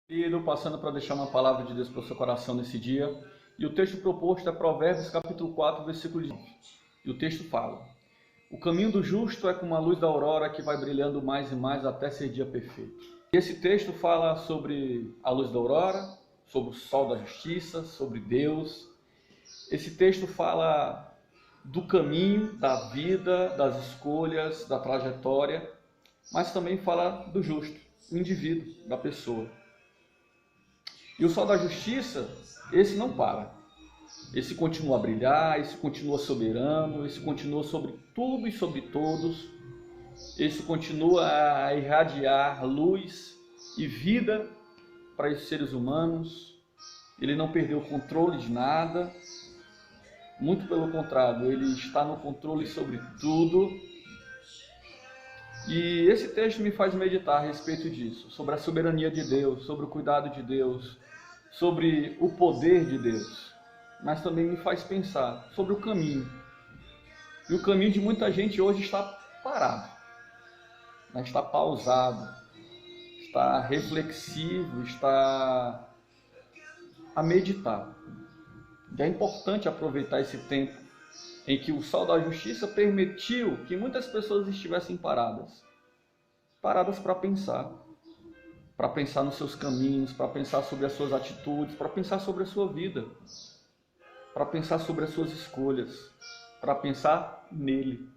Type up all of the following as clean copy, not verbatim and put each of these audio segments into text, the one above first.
Querido, passando para deixar uma palavra de Deus para o seu coração nesse dia. E o texto proposto é Provérbios capítulo 4, versículo 19. E o texto fala: o caminho do justo é como a luz da aurora que vai brilhando mais e mais até ser dia perfeito. E esse texto fala sobre a luz da aurora, sobre o sol da justiça, sobre Deus. Esse texto fala do caminho, da vida, das escolhas, da trajetória, mas também fala do justo, do indivíduo, da pessoa. E o sol da justiça, esse não para. Esse continua a brilhar, esse continua soberano, esse continua sobre tudo e sobre todos. Esse continua a irradiar luz e vida para os seres humanos. Ele não perdeu o controle de nada. Muito pelo contrário, ele está no controle sobre tudo. E esse texto me faz meditar a respeito disso, sobre a soberania de Deus, sobre o cuidado de Deus, sobre o poder de Deus, mas também me faz pensar sobre o caminho. E o caminho de muita gente hoje está parado, está pausado, está reflexivo, está a meditar. E é importante aproveitar esse tempo em que o sol da justiça permitiu que muitas pessoas estivessem paradas para pensar nos seus caminhos, para pensar sobre as suas atitudes, para pensar sobre a sua vida, para pensar sobre as suas escolhas, para pensar nele,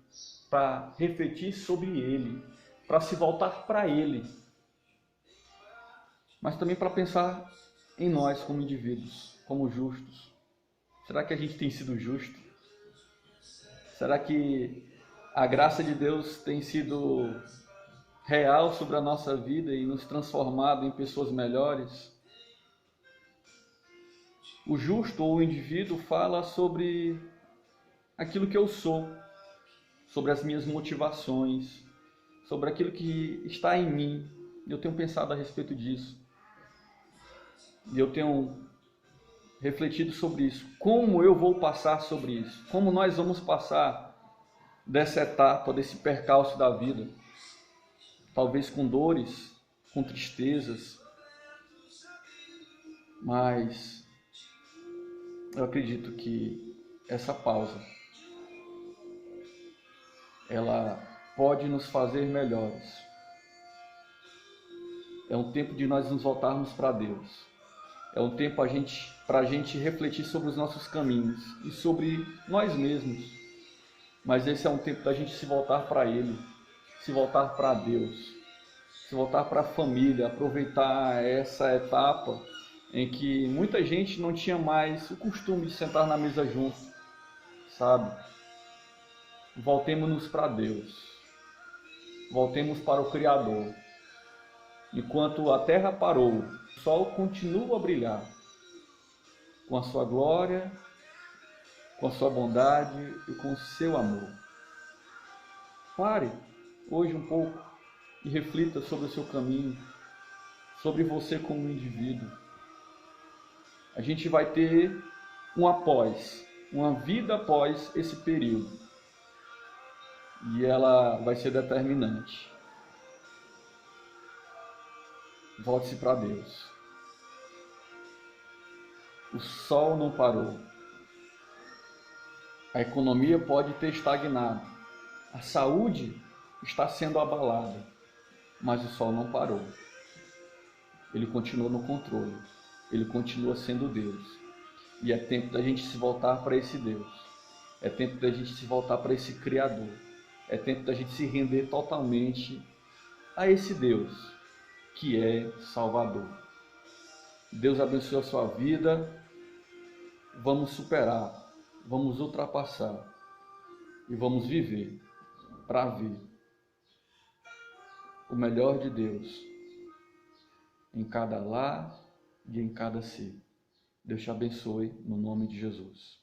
para refletir sobre ele, para se voltar para ele, mas também para pensar em nós como indivíduos, como justos. Será que a gente tem sido justo? Será que a graça de Deus tem sido real sobre a nossa vida e nos transformado em pessoas melhores? O justo ou o indivíduo fala sobre aquilo que eu sou, sobre as minhas motivações, sobre aquilo que está em mim. Eu tenho pensado a respeito disso. E eu tenho refletido sobre isso. Como eu vou passar sobre isso? Como nós vamos passar dessa etapa, desse percalço da vida? Talvez com dores, com tristezas, mas eu acredito que essa pausa, ela pode nos fazer melhores. É um tempo de nós nos voltarmos para Deus. É um tempo para a gente refletir sobre os nossos caminhos e sobre nós mesmos. Mas esse é um tempo da gente se voltar para Ele, se voltar para Deus, se voltar para a família, aproveitar essa etapa em que muita gente não tinha mais o costume de sentar na mesa junto, sabe? Voltemos-nos para Deus, voltemos para o Criador. Enquanto a terra parou, o sol continua a brilhar com a sua glória, com a sua bondade e com o seu amor. Pare hoje um pouco e reflita sobre o seu caminho, sobre você como indivíduo. A gente vai ter uma vida após esse período. E ela vai ser determinante. Volte-se para Deus. O sol não parou. A economia pode ter estagnado. A saúde está sendo abalada. Mas o sol não parou. Ele continua no controle. Ele continua sendo Deus. E é tempo da gente se voltar para esse Deus. É tempo da gente se voltar para esse Criador. É tempo da gente se render totalmente a esse Deus que é Salvador. Deus abençoe a sua vida. Vamos superar, vamos ultrapassar e vamos viver para ver o melhor de Deus em cada lar e em cada ser. Deus te abençoe no nome de Jesus.